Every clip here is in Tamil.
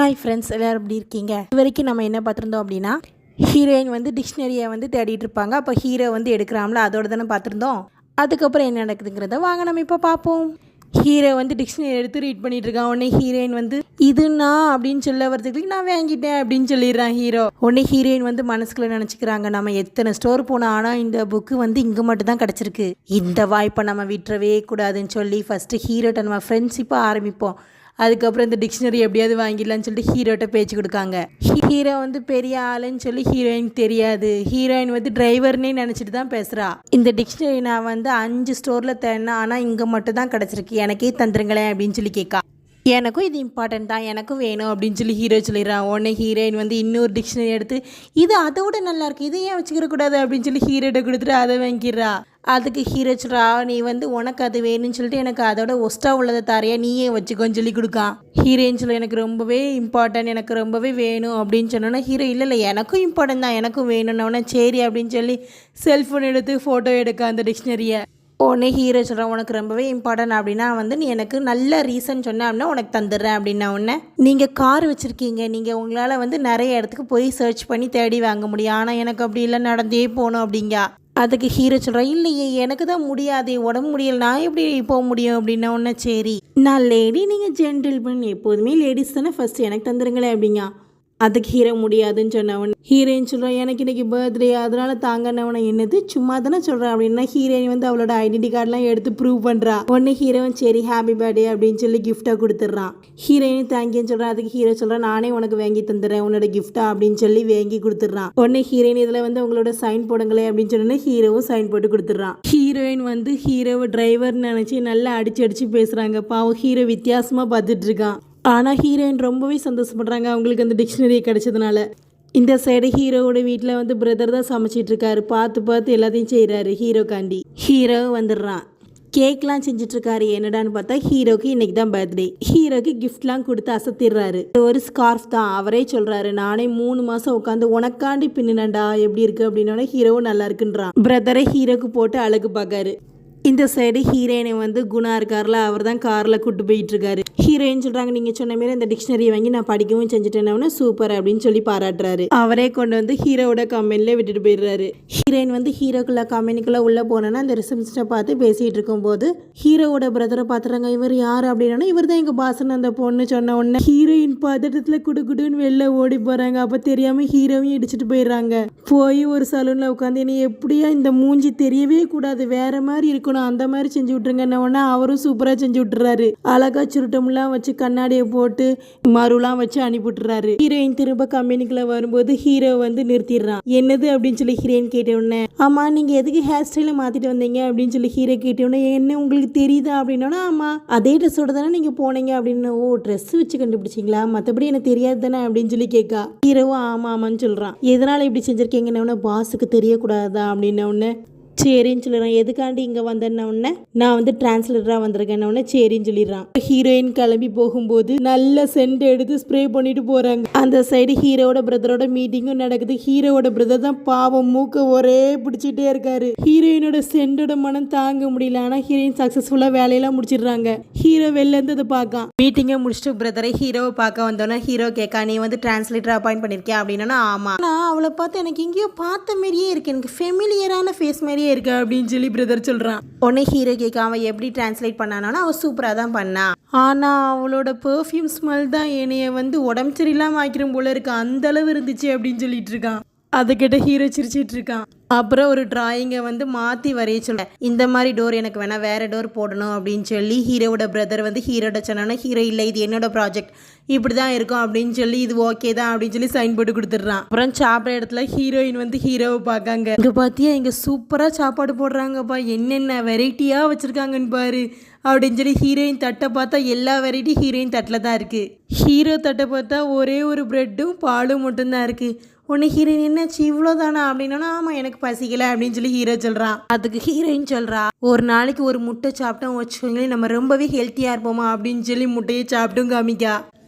ஹாய் ஃப்ரெண்ட்ஸ், எல்லோரும் எப்படி இருக்கீங்க? இது வரைக்கும் நம்ம என்ன பார்த்துருந்தோம் அப்படின்னா, ஹீரோயின் வந்து டிக்ஷனரியை வந்து தேடிட்டு இருப்பாங்க. அப்போ ஹீரோ வந்து எடுக்கிறாங்களா, அதோட தானே பார்த்துருந்தோம். அதுக்கப்புறம் என்ன நடக்குதுங்கிறத வாங்க நம்ம இப்போ பார்ப்போம். ஹீரோ வந்து டிக்ஷனரி எடுத்து ரீட் பண்ணிட்டு இருக்கான். உடனே ஹீரோயின் வந்து இதுனா அப்படின்னு சொல்ல வரதுக்கு நான் வாங்கிட்டேன் அப்படின்னு சொல்லிடுறான் ஹீரோ. உடனே ஹீரோயின் வந்து மனசுக்குள்ள நினச்சிக்கிறாங்க, நம்ம எத்தனை ஸ்டோர் போனோம், ஆனால் இந்த புக்கு வந்து இங்கே மட்டும் தான் கிடச்சிருக்கு, இந்த வாய்ப்பை நம்ம விட்டுறவே கூடாதுன்னு சொல்லி ஃபஸ்ட்டு ஹீரோட்ட நம்ம ஃப்ரெண்ட்ஷிப்பாக ஆரம்பிப்போம். அதுக்கப்புறம் இந்த டிக்ஷனரி எப்படியாவது வாங்கிடலான்னு சொல்லிட்டு ஹீரோட்ட பேச்சு கொடுக்காங்க. ஹீரோ வந்து பெரிய ஆளுன்னு சொல்லி ஹீரோயின் தெரியாது. ஹீரோயின் வந்து டிரைவர்னே நினச்சிட்டு தான் பேசுகிறா. இந்த டிக்ஷனரி நான் வந்து 5 ஸ்டோரில் தேடினா, ஆனால் இங்கே மட்டும் தான் கிடச்சிருக்கு, எனக்கே தந்துருங்களேன் அப்படின்னு சொல்லி கேட்கா. எனக்கும் இது இம்பார்ட்டன்ட் தான், எனக்கும் வேணும் அப்படின்னு சொல்லி ஹீரோ சொல்லிடுறான். உடனே ஹீரோயின் வந்து இன்னொரு டிக்ஷனரி எடுத்து இது அதோட நல்லாயிருக்கு, இதை ஏன் வச்சுக்கிற கூடாது அப்படின்னு சொல்லி ஹீரோட்ட கொடுத்துட்டு அதை வாங்கிடுறா. அதுக்கு ஹீரோ சொல்கிறா, நீ வந்து உனக்கு அது வேணும்னு சொல்லிட்டு எனக்கு அதோட ஒஸ்ட்டாக உள்ளதை தரையா நீயே வச்சுக்கோன்னு சொல்லி கொடுக்கான். ஹீரோயின் சொல்ல எனக்கு ரொம்பவே இம்பார்ட்டன்ட், எனக்கு ரொம்பவே வேணும் அப்படின்னு சொன்னோன்னா ஹீரோ இல்லை எனக்கும் இம்பார்ட்டன்ட் தான், எனக்கும் வேணும்னோடனே சரி அப்படின்னு சொல்லி செல்ஃபோன் எடுத்து ஃபோட்டோ எடுக்க அந்த டிக்ஷனரியை. உடனே ஹீரோ சொல்கிறான், உனக்கு ரொம்பவே இம்பார்ட்டன்ட் அப்படின்னா வந்து நீ எனக்கு நல்ல ரீசன் சொன்ன அப்படின்னா உனக்கு தந்துடுறேன் அப்படின்னா. உடனே நீங்கள் கார் வச்சுருக்கீங்க, நீங்கள் உங்களால் வந்து நிறைய இடத்துக்கு போய் சர்ச் பண்ணி தேடி வாங்க முடியும், ஆனால் எனக்கு அப்படி இல்லை, நடந்தே போகணும் அப்படிங்க. அதுக்கு ஹீரோ சொல்கிறான், இல்லையே எனக்கு தான் முடியாது, உடம்பு முடியலை, நான் எப்படி போக முடியும் அப்படின்னா. ஒன்று சரி நான் லேடி, நீங்கள் ஜென்டில்மேன், எப்போதுமே லேடிஸ் தானே, ஃபஸ்ட்டு எனக்கு தந்துருங்களேன் அப்படிங்க. அதுக்கு ஹீரோ முடியாதுன்னு சொன்னவன். ஹீரோயின் சொல்கிறான், எனக்கு இன்றைக்கி பர்த்டே அதனால தாங்கன்னவனை. என்னது சும்மா தானே சொல்கிறேன் அப்படின்னா ஹீரோயின் வந்து அவளோட ஐடென்டி கார்டெலாம் எடுத்து ப்ரூவ் பண்ணுறா. உடனே ஹீரோயின் சரி ஹாப்பி பர்த்டே அப்படின்னு சொல்லி கிஃப்டாக கொடுத்துட்றான். ஹீரோயின் தேங்க்யூன்னு சொல்கிறான். அதுக்கு ஹீரோ சொல்கிறான், நானே உனக்கு வாங்கி தந்துடுறேன் உன்னோட கிஃப்டா அப்படின்னு சொல்லி வாங்கி கொடுத்துட்றான். உடனே ஹீரோயின் இதில் வந்து உங்களோட சைன் போடுங்களே அப்படின்னு சொன்னோன்னே ஹீரோவும் சைன் போட்டு கொடுத்துட்றான். ஹீரோயின் வந்து ஹீரோவை டிரைவர்னு நினச்சி நல்லா அடிச்சு பேசுகிறாங்க. பாவம் ஹீரோ வித்தியாசமாக பார்த்துட்டு இருக்கான். ஆனால் ஹீரோயின் ரொம்பவே சந்தோஷப்படுறாங்க அவங்களுக்கு அந்த டிக்ஷனரி கிடச்சதுனால. இந்த சைடு ஹீரோவோட வீட்டில் வந்து பிரதர் தான் சமைச்சிட்டு இருக்காரு. பார்த்து எல்லாத்தையும் செய்கிறாரு ஹீரோக்காண்டி. ஹீரோ வந்துடுறான். கேக்லாம் செஞ்சிட்ருக்காரு. என்னடான்னு பார்த்தா ஹீரோக்கு இன்னைக்கு தான் பர்த்டே. ஹீரோக்கு கிஃப்ட்லாம் கொடுத்து அசத்திடுறாரு. ஒரு ஸ்கார்ஃப் தான். அவரே சொல்கிறாரு, நானே 3 மாதம் உட்காந்து உனக்காண்டி பின்னினண்டா, எப்படி இருக்குது அப்படின்னோடனே ஹீரோவும் நல்லா இருக்குன்றான். பிரதரை ஹீரோக்கு போட்டு அழகு பார்க்காரு. இந்த சைடு ஹீரோயினை வந்து குணா இருக்கார்ல, அவர் தான் காரில் கூட்டு போயிட்டு இருக்காரு. ஹீரோயின் சொல்கிறாங்க, நீங்கள் சொன்ன மாரி இந்த டிக்ஷனரியை வாங்கி நான் படிக்கவும் செஞ்சுட்டேன்னா சூப்பர் அப்படின்னு சொல்லி பாராட்டுறாரு. அவரே கொண்டு வந்து ஹீரோவோட கம்பெனிலே விட்டுட்டு போயிடுறாரு. ஹீரோயின் வந்து ஹீரோக்குள்ள கம்பெனிக்குள்ளே உள்ளே போனோன்னா அந்த ரிசப்ஷனிஸ்ட்டை பார்த்து பேசிகிட்டு இருக்கும்போது ஹீரோவோட பிரதரை பார்த்துறாங்க. இவர் யார் அப்படின்னா இவர் தான் எங்கள் பாசன்னு அந்த பொண்ணு சொன்ன உடனே ஹீரோயின் பதட்டத்தில் குடுன்னு வெளில ஓடி போகிறாங்க. அப்போ தெரியாமல் ஹீரோவையும் இடிச்சிட்டு போயிடுறாங்க. போய் ஒரு சலூனில் உட்காந்து என்னை எப்படியா இந்த மூஞ்சி தெரியவே கூடாது, வேற மாதிரி இருக்கும், அந்த மாதிரி செஞ்சு விட்டுருங்க. அவரும் சூப்பராக செஞ்சு விட்டுறாரு. அழகா சுருட்டம்லாம் வச்சு கண்ணாடியை போட்டு மறுலாம் வச்சு அனுப்பிவிட்டுறாரு. ஹீரோயின் திரும்ப கம்பெனிக்குள்ள வரும்போது ஹீரோ வந்து நிறுத்திடுறான். என்னது அப்படின்னு சொல்லி ஹீரோயின் கேட்ட உடனே, ஆமா நீங்க எதுக்கு ஹேர் ஸ்டைல மாத்திட்டு வந்தீங்க அப்படின்னு சொல்லி ஹீரோ கேட்ட உடனே, என்ன உங்களுக்கு தெரியுதா அப்படின்னா, ஆமா அதே ட்ரெஸ்ஸோட தானே நீங்க போனீங்க அப்படின்னு. ஓ ட்ரெஸ் வச்சு கண்டுபிடிச்சிங்களா, மற்றபடி எனக்கு தெரியாது தானே அப்படின்னு சொல்லி கேட்கா. ஹீரோவும் ஆமான்னு சொல்றான். எதனால இப்படி செஞ்சிருக்கீங்கன்னு, பாஸுக்கு தெரியக்கூடாதா அப்படின்ன. சரின்னு சொல்லிடுறான். எதுக்காண்டி இங்கே வந்தேன்ன உடனே, நான் வந்து டிரான்ஸ்லேட்டராக வந்திருக்கேன் உடனே சரின்னு சொல்லிடுறான். ஹீரோயின் கிளம்பி போகும்போது நல்ல சென்ட் எடுத்து ஸ்ப்ரே பண்ணிட்டு போகிறாங்க. அந்த சைடு ஹீரோவோட பிரதரோட மீட்டிங்கும் நடக்குது. ஹீரோவோட பிரதர் தான் பாவம் மூக்க ஒரே பிடிச்சிட்டே இருக்காரு. ஹீரோயினோட சென்டோட மனம் தாங்க முடியல. ஆனால் ஹீரோயின் சக்ஸஸ்ஃபுல்லாக வேலையெல்லாம் முடிச்சிடுறாங்க. ஹீரோ வெளில இருந்து அதை பார்க்கான். மீட்டிங்கை முடிச்சுட்டு பிரதரை ஹீரோவை பார்க்க வந்தோன்னா ஹீரோ கேட்கா, நீ வந்து டிரான்ஸ்லேட்டர் அப்பாயிண்ட் பண்ணியிருக்கியா அப்படின்னா. ஆமாம், நான் அவளை பார்த்து எனக்கு எங்கேயோ பார்த்த மாதிரியே இருக்கு, எனக்கு ஃபெமிலியரான ஃபேஸ் மாதிரியே இருக்கு அப்படின்னு சொல்லி பிரதர் சொல்றான். உடனே ஹீரோ கேட்க, அவன் எப்படி டிரான்ஸ்லேட் பண்ணானா, அவன் சூப்பரா தான் பண்ணா, ஆனா அவளோட பெர்ஃப்யூம் ஸ்மெல் தான் என்னைய வந்து உடம்பு சரியில்லாம ஆக்கிரும் போல இருக்கு, அந்த அளவு இருந்துச்சு அப்படின்னு சொல்லிட்டு இருக்கான். அதை கிட்ட ஹீரோ சிரிச்சிட்டு இருக்கான். அப்புறம் ஒரு டிராயிங்கை வந்து மாற்றி வரைய சொல்ல, இந்த மாதிரி டோர் எனக்கு வேணா வேற டோர் போடணும் அப்படின்னு சொல்லி ஹீரோவோட பிரதர் வந்து ஹீரோட சொன்னா, ஹீரோ இல்லை இது என்னோட ப்ராஜெக்ட், இப்படி தான் இருக்கும் அப்படின்னு சொல்லி இது ஓகே தான் அப்படின்னு சொல்லி சைன் போட்டு கொடுத்துட்றான். அப்புறம் சாப்பிட்ற இடத்துல ஹீரோயின் வந்து ஹீரோவை பார்க்காங்க. இங்கே பார்த்தியா இங்கே சூப்பராக சாப்பாடு போடுறாங்கப்பா, என்னென்ன வெரைட்டியாக வச்சுருக்காங்கன்னு பாரு அப்படின்னு சொல்லி ஹீரோயின் தட்டை பார்த்தா எல்லா வெரைட்டி ஹீரோயின் தட்டில் தான் இருக்குது. ஹீரோ தட்டை பார்த்தா ஒரே ஒரு ப்ரெட்டும் பாலும் மட்டும்தான் இருக்குது. உன்னை ஹீரோயின் என்னாச்சு இவ்வளோதானா அப்படின்னா, ஆமாம் எனக்கு பசிக்கலை அப்படின்னு சொல்லி ஹீரோ சொல்கிறான். அதுக்கு ஹீரோயின் சொல்கிறா, ஒரு நாளைக்கு ஒரு முட்டை சாப்பிட்டோம் வச்சுக்கோங்களேன், நம்ம ரொம்பவே ஹெல்த்தியாக இருப்போமா அப்படின்னு சொல்லி முட்டையை சாப்பிட்டும் காமிக்கா.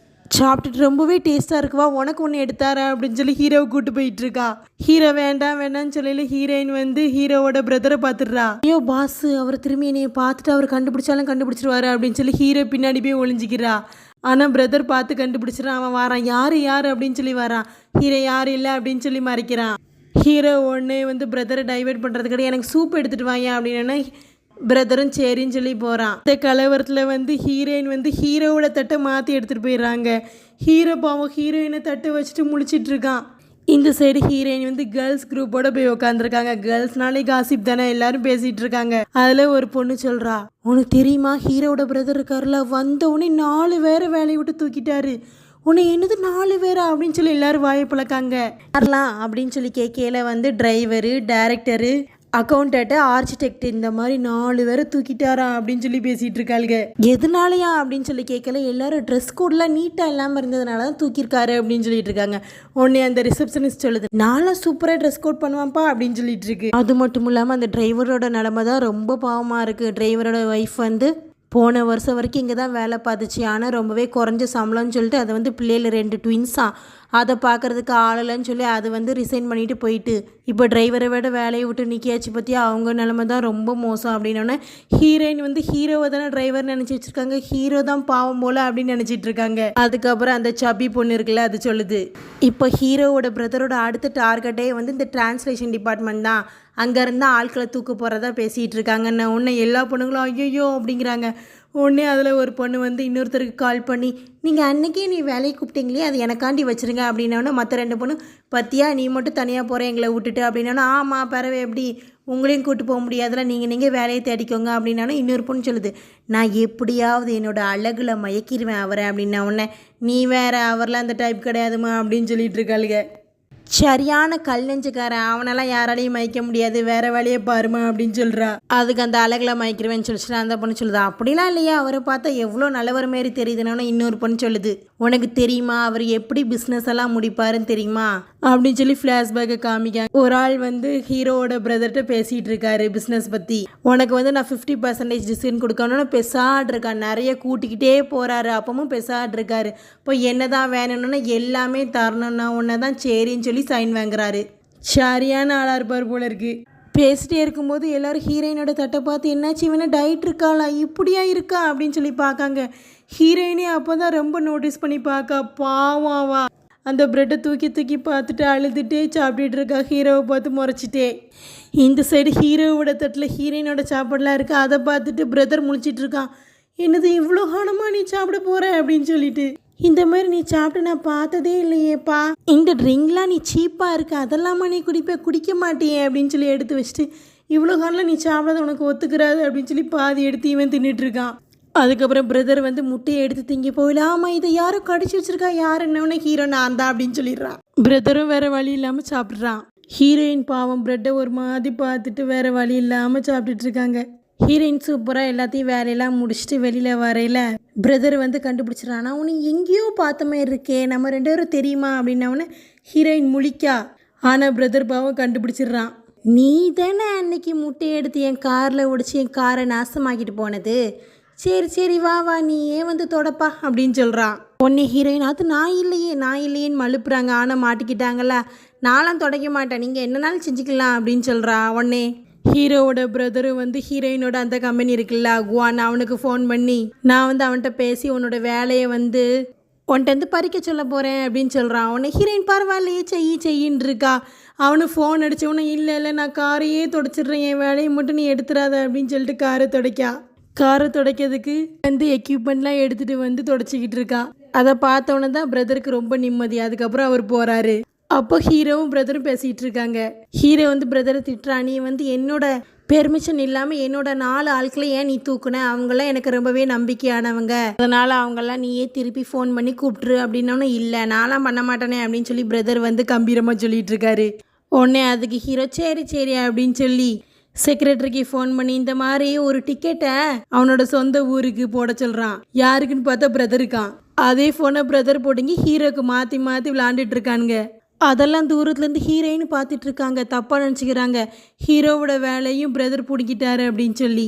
சாப்பிட்டுட்டு ரொம்பவே டேஸ்ட்டாக இருக்குவா, உனக்கு ஒன்று எடுத்தாரா அப்படின்னு சொல்லி ஹீரோவை கூட்டு போயிட்டு இருக்கா. ஹீரோ வேண்டாம்னு சொல்லி ஹீரோயின் வந்து ஹீரோவோட பிரதரை பார்த்துடுறா. ஐயோ பாஸ், அவர் திரும்பி என்னைய பார்த்துட்டு அவர் கண்டுபிடிச்சாலும் கண்டுபிடிச்சிருவாரு அப்படின்னு சொல்லி ஹீரோ பின்னாடி போய் ஒளிஞ்சிக்கிறா. ஆனால் பிரதர் பார்த்து கண்டுபிடிச்சிடான். அவன் வாரான், யார் யார் அப்படின்னு சொல்லி வரான். ஹீரோ யார் இல்லை அப்படின்னு சொல்லி மறைக்கிறான். ஹீரோ ஒன்று வந்து பிரதரை டைவெர்ட் பண்ணுறதுக்கிட்ட எனக்கு சூப் எடுத்துகிட்டு வாங்க அப்படின்னு பிரதரும் சரின்னு சொல்லி போகிறான். இந்த கலவரத்தில் வந்து ஹீரோயின் வந்து ஹீரோவோட தட்டை மாற்றி எடுத்துகிட்டு போயிடுறாங்க. ஹீரோ பாவம் ஹீரோயினை தட்டை வச்சுட்டு முழிச்சிட்டு இருக்கான். இந்த சைடு ஹீரோயின் வந்து கேர்ள்ஸ் குரூப்போட போய் உட்காந்துருக்காங்க. கேர்ள்ஸ்னாலே காசிப் தானே, எல்லாரும் பேசிகிட்டு இருக்காங்க. அதில் ஒரு பொண்ணு சொல்கிறா, உனக்கு தெரியுமா ஹீரோவோட பிரதர் இருக்காருல, வந்த உடனே 4 பேரை வேலையை விட்டு தூக்கிட்டாரு. உன்னை என்னது 4 பேரா அப்படின்னு சொல்லி எல்லாரும் வாயை பழக்காங்க. யாரெல்லாம் அப்படின்னு சொல்லி கேட்கல வந்து டிரைவரு, டைரக்டரு, அக்கௌண்டன்ட்டு, ஆர்கிடெக்ட், இந்த மாதிரி 4 பேரை தூக்கிட்டாரா அப்படின்னு சொல்லி பேசிகிட்டு இருக்காளுங்க. எதனாலயா அப்படின்னு சொல்லி கேட்கல. எல்லாரும் ட்ரெஸ் கோட்லாம் நீட்டாக இல்லாமல் இருந்ததுனால தான் தூக்கியிருக்காரு அப்படின்னு சொல்லிட்டு இருக்காங்க. உடனே அந்த ரிசப்ஷனிஸ்ட் சொல்லுது, நானும் சூப்பராக ட்ரெஸ் கோட் பண்ணுவான்ப்பா அப்படின்னு சொல்லிட்டு இருக்கு. அது மட்டும் இல்லாமல் அந்த டிரைவரோட நிலமை தான் ரொம்ப பாவமாக இருக்குது. டிரைவரோட ஒய்ஃப் வந்து போன வருஷம் வரைக்கும் இங்கே தான் வேலை பார்த்துச்சு. ஆனால் ரொம்பவே குறைஞ்ச சம்பளம்னு சொல்லிட்டு அதை வந்து பிள்ளைகள் 2 ட்வின்ஸாக அதை பார்க்குறதுக்கு ஆளலைன்னு சொல்லி அது வந்து ரிசைன் பண்ணிட்டு போயிட்டு இப்போ டிரைவரை விட வேலையை விட்டு நிற்கியாச்சு. பற்றியா அவங்க நிலமை தான் ரொம்ப மோசம் அப்படின்னோடனே ஹீரோயின் வந்து ஹீரோவை தானே டிரைவர் நினச்சி வச்சுருக்காங்க, ஹீரோ தான் பாவம் போல் அப்படின்னு நினச்சிட்டு இருக்காங்க. அதுக்கப்புறம் அந்த சபி பொண்ணு இருக்குல்ல, அது சொல்லுது, இப்போ ஹீரோவோட பிரதரோட அடுத்த டார்கெட்டே வந்து இந்த டிரான்ஸ்லேஷன் டிபார்ட்மெண்ட் தான். அங்கேருந்து ஆட்களை தூக்க போகிறதா பேசிகிட்டு இருக்காங்கன்னு உடனே எல்லா பொண்ணுங்களும் ஐயோ அப்படிங்கிறாங்க. உடனே அதில் ஒரு பொண்ணு வந்து இன்னொருத்தருக்கு கால் பண்ணி, நீங்கள் அன்றைக்கே நீ வேலையை கூப்பிட்டீங்களே அது எனக்காண்டி வச்சுருங்க அப்படின்னோடனே மற்ற 2 பொண்ணு, பத்தியா நீ மட்டும் தனியாக போகிற எங்களை விட்டுட்டு அப்படின்னா, ஆமாம் பறவை எப்படி உங்களையும் கூப்பிட்டு போக முடியாதுல, நீங்கள் வேலையை தேடிக்கோங்க அப்படின்னாலும் இன்னொரு பொண்ணு சொல்லுது, நான் எப்படியாவது என்னோடய அழகில் மயக்கிடுவேன் அவரை அப்படின்னா. உடனே நீ வேறு அவரெலாம் அந்த டைப் கிடையாதுமா அப்படின்னு சொல்லிட்டு இருக்காளுங்க. சரியான கல் நெஞ்சுக்காரன், அவனெல்லாம் யாராலையும் மயக்க முடியாது, வேற வேலையை பாருமா அப்படின்னு சொல்கிறா. அதுக்கு அந்த அழகில் மயக்கிறவேன்னு சொல்லிச்சுன்னா அந்த பொண்ணு சொல்லுது, அப்படிலாம் இல்லையா, அவரை பார்த்தா எவ்வளோ நல்லவர் மாரி தெரியுதுன்னு இன்னொரு பொண்ணு சொல்லுது, உனக்கு தெரியுமா அவர் எப்படி பிஸ்னஸ் எல்லாம் முடிப்பாருன்னு தெரியுமா அப்படின்னு சொல்லி ஃப்ளாஷ்பேக்கை காமிக்காங்க. ஒரு ஆள் வந்து ஹீரோவோட பிரதர்கிட்ட பேசிகிட்டு இருக்காரு பிஸ்னஸ் பற்றி. உனக்கு வந்து நான் 50% டிஸ்கவுண்ட் கொடுக்கணும்னு பெசாட் இருக்கான், நிறைய கூட்டிக்கிட்டே போகிறாரு, அப்பவும் பெசாட் இருக்காரு. இப்போ என்ன தான் வேணும்னு எல்லாமே தரணும்னா உன்னை தான் சரின்னு சொல்லி சைன் வாங்குறாரு. சரியான ஆளாக இருப்பார் போல இருக்கு. பேசிட்டே இருக்கும்போது எல்லாரும் ஹீரோயினோட தட்டை பார்த்து, என்னாச்சு இவனை டயட் இருக்காளா, இப்படியா இருக்கா அப்படின்னு சொல்லி பார்க்காங்க. ஹீரோயினே அப்போ தான் ரொம்ப நோட்டீஸ் பண்ணி பார்க்கா. பாவாவா அந்த ப்ரெட்டை தூக்கி தூக்கி பார்த்துட்டு அழுதுகிட்டே சாப்பிட்டுட்டு இருக்கா, ஹீரோவை பார்த்து முறைச்சிட்டே. இந்த சைடு ஹீரோவோட தட்டில் ஹீரோயினோட சாப்பாடெலாம் இருக்குது. அதை பார்த்துட்டு பிரதர் முழிச்சிட்டு இருக்கான். என்னது இவ்வளோ காலமாக நீ சாப்பிட போகிற அப்படின்னு சொல்லிட்டு, இந்த மாதிரி நீ சாப்பிட்டு நான் பார்த்ததே இல்லையேப்பா, இந்த ட்ரிங்க்லாம் நீ சீப்பாக இருக்கு, அதெல்லாமா நீ குடிக்க மாட்டியே அப்படின்னு சொல்லி எடுத்து வச்சுட்டு, இவ்வளோ காலம் நீ சாப்பிடாத உனக்கு ஒத்துக்கிறாது அப்படின்னு சொல்லி பாதி எடுத்து இவன் தின்னுட்டு இருக்கான். அதுக்கப்புறம் பிரதர் வந்து முட்டையை எடுத்து திங்க போயில, ஆமாம் இதை யாரும் கடிச்சு வச்சிருக்கா, யார் என்னன்னு ஹீரோ நான் தான் அப்படின்னு சொல்லிடுறான். பிரதரும் வேற வழி இல்லாமல் சாப்பிட்றான். ஹீரோயின் பாவம் பிரெட்டை ஒரு மாதிரி பார்த்துட்டு வேற வழி இல்லாமல் சாப்பிட்டுட்டு இருக்காங்க. ஹீரோயின் சூப்பராக எல்லாத்தையும் வேலையெல்லாம் முடிச்சுட்டு வெளியில் வரையில பிரதர் வந்து கண்டுபிடிச்சிடறான். உன்னை எங்கேயோ பார்த்த மாதிரி இருக்கே, நம்ம 2 பேரும் தெரியுமா அப்படின்னவுடனே ஹீரோயின் முழிக்கா. ஆனால் பிரதர் பாவம் கண்டுபிடிச்சிடுறான். நீ தானே அன்னைக்கு முட்டையை எடுத்து என் காரில் ஒடிச்சு என் காரை நாசமாக்கிட்டு போனது, சரி வா நீயே வந்து தொடப்பா அப்படின்னு சொல்கிறான். உன்னை ஹீரோயின் அது நான் இல்லையேன்னு மழுப்புறாங்க. ஆனால் மாட்டிக்கிட்டாங்களா, நான்லாம் தொடக்க மாட்டேன், நீங்கள் என்னன்னாலும் செஞ்சுக்கலாம் அப்படின்னு சொல்கிறா. உடனே ஹீரோவோட பிரதரு வந்து ஹீரோயினோட அந்த கம்பெனி இருக்குல்ல அகுவான், அவனுக்கு ஃபோன் பண்ணி நான் வந்து அவன்கிட்ட பேசி உன்னோட வேலையை வந்து உன்கிட்ட வந்து பறிக்க சொல்ல போகிறேன் அப்படின்னு சொல்கிறான். அவனை ஹீரோயின் பரவாயில்லையே செய்யின்னு இருக்கா. அவனு ஃபோன் அடித்தவனே இல்லை நான் காரையே துடைச்சிட்றேன், என் வேலையை மட்டும் நீ எடுத்துடாத அப்படின்னு சொல்லிட்டு காரை துடைக்கிறதுக்கு வந்து எக்யூப்மெண்ட்லாம் எடுத்துகிட்டு வந்து துடைச்சிக்கிட்டு இருக்கா. அதை பார்த்தவொன்னே தான் பிரதருக்கு ரொம்ப நிம்மதி. அதுக்கப்புறம் அவர் போகிறாரு. அப்போ ஹீரோவும் பிரதரும் பேசிகிட்டு இருக்காங்க. ஹீரோ வந்து பிரதரை திட்டுறா, நீ வந்து என்னோட பெர்மிஷன் இல்லாமல் என்னோட 4 ஆட்களை ஏன் நீ தூக்குன, அவங்களாம் எனக்கு ரொம்பவே நம்பிக்கையானவங்க, அதனால் அவங்கெல்லாம் நீயே திருப்பி ஃபோன் பண்ணி கூப்பிட்ரு அப்படின்னோன்னு, இல்லை நான்லாம் பண்ண மாட்டேனே அப்படின்னு சொல்லி பிரதர் வந்து கம்பீரமாக சொல்லிட்டு இருக்காரு. உடனே அதுக்கு ஹீரோ சரி அப்படின்னு சொல்லி செக்ரட்டரிக்கு ஃபோன் பண்ணி இந்த மாதிரி ஒரு டிக்கெட்டை அவனோட சொந்த ஊருக்கு போட சொல்கிறான். யாருக்குன்னு பார்த்தா பிரதருக்கான். அதே ஃபோனை பிரதர் போட்டுங்க ஹீரோக்கு மாற்றி விளாண்டுட்டு இருக்கானுங்க. அதெல்லாம் தூரத்துலேருந்து ஹீரோயின்னு பார்த்துட்டு இருக்காங்க. தப்பாக நினச்சிக்கிறாங்க ஹீரோவோட வேலையும் பிரதர் பிடிக்கிட்டாரு அப்படின்னு சொல்லி.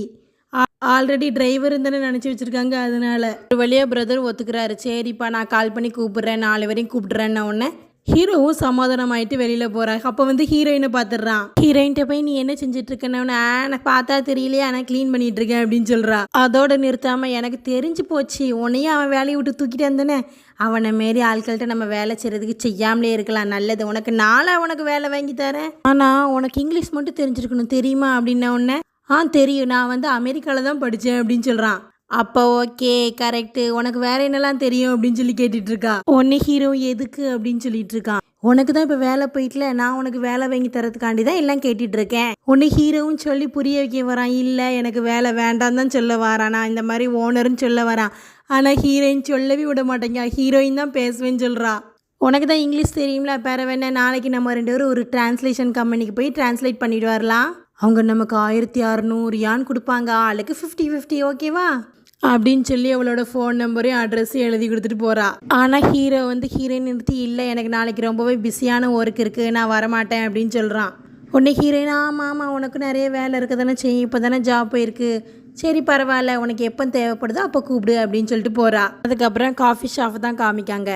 ஆல்ரெடி டிரைவர் தானே நினச்சி வச்சுருக்காங்க. அதனால ஒரு வழியாக பிரதர் ஒத்துக்கிறாரு. சரிப்பா நான் கால் பண்ணி கூப்பிட்றேன், 4 வரையும் கூப்பிட்றேன்ன உடனே ஹீரோவும் சமாதானம் ஆயிட்டு வெளியில் போகிறாங்க. அப்போ வந்து ஹீரோயினை பார்த்துடுறான். ஹீரோயின்ட்ட போய் நீ என்ன செஞ்சுட்டு இருக்கேன்னு எனக்கு பார்த்தா தெரியலையே, ஆனால் க்ளீன் பண்ணிட்டு இருக்கேன் அப்படின்னு சொல்கிறா. அதோட நிறுத்தாமல் எனக்கு தெரிஞ்சு போச்சு, உன்னையும் அவன் வேலையை விட்டு தூக்கிட்டு வந்தேனே, அவனை மாரி ஆட்கள்கிட்ட நம்ம வேலை செய்கிறதுக்கு செய்யாமலே இருக்கலாம், நல்லது, உனக்கு நாளாக உனக்கு வேலை வாங்கி தரேன், ஆனால் உனக்கு இங்கிலீஷ் மட்டும் தெரிஞ்சிருக்கணும் தெரியுமா அப்படின்ன உடனே தெரியும், நான் வந்து அமெரிக்காவில் தான் படித்தேன் அப்படின்னு சொல்கிறான். அப்போ ஓகே கரெக்டு, உனக்கு வேற என்னெல்லாம் தெரியும் அப்படின்னு சொல்லி கேட்டுட்டு இருக்கா. உன்னை ஹீரோ எதுக்கு அப்படின்னு சொல்லிட்டு இருக்கான். உனக்கு தான் இப்போ வேலை போயிட்டுல, நான் உனக்கு வேலை வாங்கி தரதுக்காண்டி தான் எல்லாம் கேட்டுட்டு இருக்கேன். உன்னை ஹீரோவும் சொல்லி புரிய வைக்க வரான். இல்லை எனக்கு வேலை வேண்டாம் தான் சொல்ல வரான், நான் இந்த மாதிரி ஓனர்னு சொல்ல வரான். ஆனால் ஹீரோயின் சொல்லவே விட மாட்டேங்க, ஹீரோயின் தான் பேசுவேன்னு சொல்கிறா. உனக்கு தான் இங்கிலீஷ் தெரியும்ல, பேர வேணா நாளைக்கு நம்ம 2 பேரும் ஒரு டிரான்ஸ்லேஷன் கம்பெனிக்கு போய் டிரான்ஸ்லேட் பண்ணிட்டு வரலாம். அவங்க நமக்கு 1600 யான் கொடுப்பாங்க, ஆளுக்கு 50-50 ஓகேவா அப்படின்னு சொல்லி அவளோட ஃபோன் நம்பரையும் அட்ரஸையும் எழுதி கொடுத்துட்டு போகிறா. ஆனால் ஹீரோ வந்து ஹீரோயின் நிறுத்தி இல்லை எனக்கு நாளைக்கு ரொம்பவே பிஸியான ஒர்க் இருக்குது, நான் வரமாட்டேன் அப்படின்னு சொல்கிறான். உடனே ஹீரோயின் ஆமாம் உனக்கு நிறைய வேலை இருக்குது தானே செய்யும், இப்போ தானே ஜாப் போயிருக்கு, சரி பரவாயில்ல உனக்கு எப்போ தேவைப்படுதோ அப்போ கூப்பிடு அப்படின்னு சொல்லிட்டு போகிறா. அதுக்கப்புறம் காஃபி ஷாப் தான் காமிக்காங்க.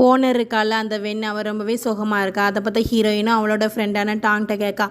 ஓனர் இருக்கால அந்த வெண், அவள் ரொம்பவே சோகமாக இருக்கா. அதை பார்த்தா ஹீரோயினும் அவளோட ஃப்ரெண்டான டாங்கிட்ட கேட்கா,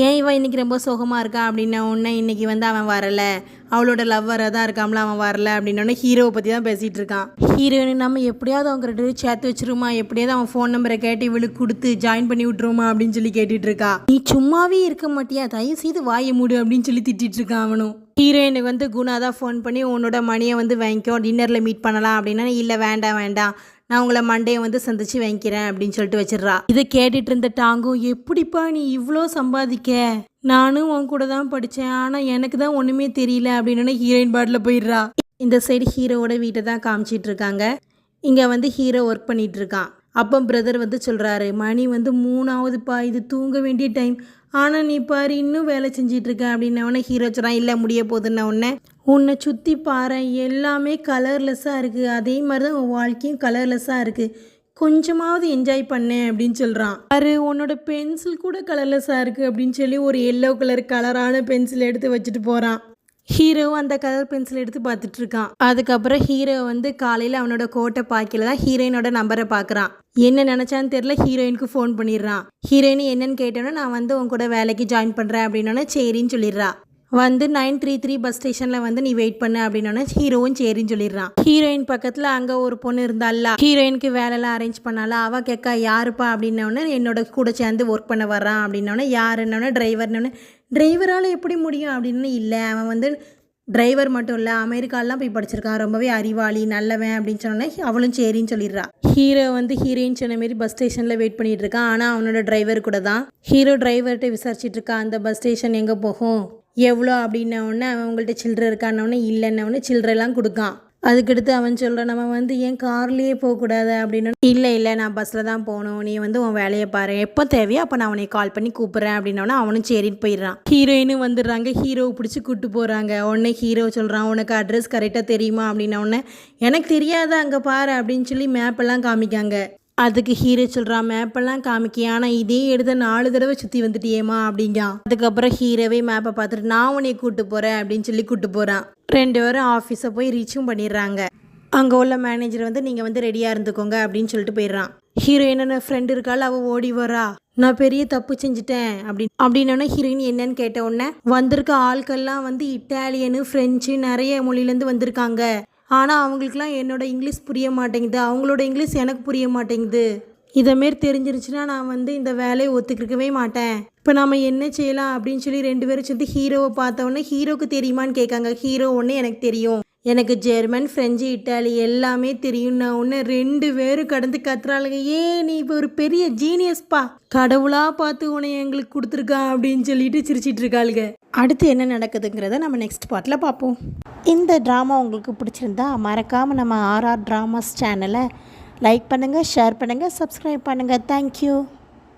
ஏன் இவன் இன்றைக்கி ரொம்ப சோகமாக இருக்கா அப்படின்னா உடனே இன்றைக்கி வந்து அவன் வரலை, அவளோட லவ்வராக தான் இருக்காமல அவன் வரல அப்படின்னோடனே ஹீரோவை பற்றி தான் பேசிகிட்டு இருக்கான். ஹீரோயின் நம்ம எப்படியாவது அவங்க 2 பேரும் சேர்த்து வச்சிருமா, எப்படியாவது அவன் ஃபோன் நம்பரை கேட்டு இவளுக்கு கொடுத்து ஜாயின் பண்ணி விட்டுருமா அப்படின்னு சொல்லி கேட்டுட்டு இருக்கா. நீ சும்மாவே இருக்க மாட்டியா, தயவு செய்து வாயை மூடு அப்படின்னு சொல்லி திட்டிட்டு இருக்கான் அவனும். ஹீரோயினுக்கு வந்து குணா தான் ஃபோன் பண்ணி உன்னோட மணியை வந்து வாங்கிக்கோ, டின்னரில் மீட் பண்ணலாம் அப்படின்னா இல்லை வேண்டாம் நான் உங்களை மண்டையை வந்து சந்திச்சு வாங்கிக்கிறேன் அப்படின்னு சொல்லிட்டு வச்சிடுறா. இதை கேட்டுட்டு இருந்த டாங்கும் எப்படிப்பா நீ இவ்வளோ சம்பாதிக்க, நானும் உன் கூட தான் படித்தேன் ஆனால் எனக்கு தான் ஒன்றுமே தெரியல அப்படின்னு ஹீரோயின் பாட்டில் போயிடுறா. இந்த சைடு ஹீரோவோட வீட்டை தான் காமிச்சிட்டு இருக்காங்க. இங்கே வந்து ஹீரோ ஒர்க் பண்ணிட்டு இருக்கான். அப்போ பிரதர் வந்து சொல்கிறாரு, மணி வந்து 3ஆவதுப்பா, இது தூங்க வேண்டிய டைம், ஆனால் நீ பாரு இன்னும் வேலை செஞ்சிட்ருக்க அப்படின்னவொடனே ஹீரோ சொல்கிறான், இல்லை முடிய போகுதுன்ன உடனே உன்னை சுற்றி பாரு எல்லாமே கலர்லெஸ்ஸாக இருக்குது, அதே மாதிரி தான் உன் வாழ்க்கையும் கலர்லெஸ்ஸாக இருக்குது, கொஞ்சமாவது என்ஜாய் பண்ணேன் அப்படின்னு சொல்கிறான். பாரு உன்னோட பென்சில் கூட கலர்லெஸ்ஸாக இருக்குது அப்படின்னு சொல்லி ஒரு எல்லோ கலரான பென்சில் எடுத்து வச்சுட்டு போகிறான். ஹீரோவும் அந்த கலர் பென்சில் எடுத்து பார்த்துட்ருக்கான். அதுக்கப்புறம் ஹீரோ வந்து காலையில் அவனோட கோட்டை பார்க்கல தான் ஹீரோயினோட நம்பரை பார்க்குறான். என்ன நினச்சான்னு தெரில, ஹீரோயினுக்கு ஃபோன் பண்ணிடுறான். ஹீரோயின் என்னன்னு கேட்டோன்னா நான் வந்து உன் கூட வேலைக்கு ஜாயின் பண்ணுறேன் அப்படின்னோடனே சரின்னு சொல்லிடுறா. வந்து 933 பஸ் ஸ்டேஷனில் வந்து நீ வெயிட் பண்ணு அப்படின்னோடனே ஹீரோவும் சரின்னு சொல்லிடுறான். ஹீரோயின் பக்கத்தில் அங்கே ஒரு பொண்ணு இருந்தால, ஹீரோயினுக்கு வேலைலாம் அரேஞ்ச் பண்ணால, அவள் கேட்கா யாருப்பா அப்படின்னோடனே என்னோட கூட சேர்ந்து ஒர்க் பண்ண வர்றான் அப்படின்னோடனே யாருன்னொன்னே டிரைவர்னோடனே டிரைவரால் எப்படி முடியும் அப்படின்னு இல்லை, அவன் வந்து டிரைவர் மட்டும் இல்லை அமெரிக்காலாம் போய் படிச்சிருக்கான், ரொம்பவே அறிவாளி நல்லவன் அப்படின்னு சொன்னோன்னே அவளும் சரின்னு சொல்லிடுறா. ஹீரோ வந்து ஹீரோயின் சொன்ன மாரி பஸ் ஸ்டேஷனில் வெயிட் பண்ணிட்டு இருக்கான். ஆனால் அவனோட டிரைவர் கூட தான். ஹீரோ டிரைவர்கிட்ட விசாரிச்சுட்டு இருக்கான், அந்த பஸ் ஸ்டேஷன் எங்கே போகும் எவ்வளோ அப்படின்னோடனே அவன் உங்கள்கிட்ட சில்லறை இருக்கான்னொடனே இல்லைன்னொடனே சில்லறைலாம் கொடுக்கான். அதுக்கடுத்து அவன் சொல்கிறான், நம்ம வந்து ஏன் கார்லேயே போகக்கூடாது அப்படின்னு. இல்லை நான் பஸ்ஸில் தான் போகணும், நீ வந்து உன் வேலையை பாரு, எப்போ தேவையோ அப்போ நான் உன்னை கால் பண்ணி கூப்பிட்றேன் அப்படின்னோடனே அவனும் சரின்னு போயிடுறான். ஹீரோயினும் வந்துடுறாங்க. ஹீரோவை பிடிச்சி கூப்பிட்டு போகிறாங்க. உடனே ஹீரோ சொல்கிறான், உனக்கு அட்ரஸ் கரெக்டாக தெரியுமா அப்படின்னோடனே எனக்கு தெரியாத அங்கே பாரு அப்படின்னு சொல்லி மேப்பெல்லாம் காமிக்காங்க. அதுக்கு ஹீரோ சொல்கிறான், மேப்பெல்லாம் காமிக்க, ஆனால் இதே எடுத்த 4 தடவை சுற்றி வந்துட்டியேம்மா அப்படிங்கா. அதுக்கப்புறம் ஹீரோவே மேப்பை பார்த்துட்டு நான் உன்னை கூப்பிட்டு போகிறேன் அப்படின்னு சொல்லி கூப்பிட்டு போகிறான். 2 பேரும் ஆஃபீஸை போய் ரீச்சும் பண்ணிடுறாங்க. அங்கே உள்ள மேனேஜர் வந்து நீங்கள் வந்து ரெடியாக இருந்துக்கோங்க அப்படின்னு சொல்லிட்டு போயிடுறான். ஹீரோயினோட ஃப்ரெண்டு இருக்காள், அவள் ஓடி வரா, நான் பெரிய தப்பு செஞ்சுட்டேன் அப்படின்னோடனே ஹீரோயின் என்னன்னு கேட்ட உடனே வந்திருக்க ஆட்கள்லாம் வந்து இட்டாலியனு ஃப்ரெஞ்சு நிறைய மொழியிலேருந்து வந்திருக்காங்க, ஆனால் அவங்களுக்குலாம் என்னோட இங்கிலீஷ் புரிய மாட்டேங்குது, அவங்களோட இங்கிலீஷ் எனக்கு புரிய மாட்டேங்குது, இதேமாரி தெரிஞ்சிருச்சுன்னா நான் வந்து இந்த வேலையை ஒத்துக்கிருக்கவே மாட்டேன், இப்போ நம்ம என்ன செய்யலாம் அப்படின்னு சொல்லி 2 பேரும் சேர்ந்து ஹீரோவை பார்த்தவொடனே ஹீரோக்கு தெரியுமான்னு கேட்காங்க. ஹீரோ ஒன்று எனக்கு தெரியும், எனக்கு ஜெர்மன் ஃப்ரெஞ்சு இட்டாலி எல்லாமே தெரியும், நான் ஒன்று 2 பேரும் கடந்து கத்துறாளுங்க, நீ இப்போ ஒரு பெரிய ஜீனியஸ்பா, கடவுளாக பார்த்து உன்னை எங்களுக்கு கொடுத்துருக்கான் அப்படின்னு சொல்லிட்டு சிரிச்சிட்டு இருக்காளுங்க. அடுத்து என்ன நடக்குதுங்கிறத நம்ம நெக்ஸ்ட் பார்ட்டில் பார்ப்போம். இந்த ட்ராமா உங்களுக்கு பிடிச்சிருந்தா மறக்காமல் நம்ம RR ட்ராமாஸ் சேனலை லைக் பண்ணுங்கள், ஷேர் பண்ணுங்கள், சப்ஸ்கிரைப் பண்ணுங்கள். தேங்க்யூ.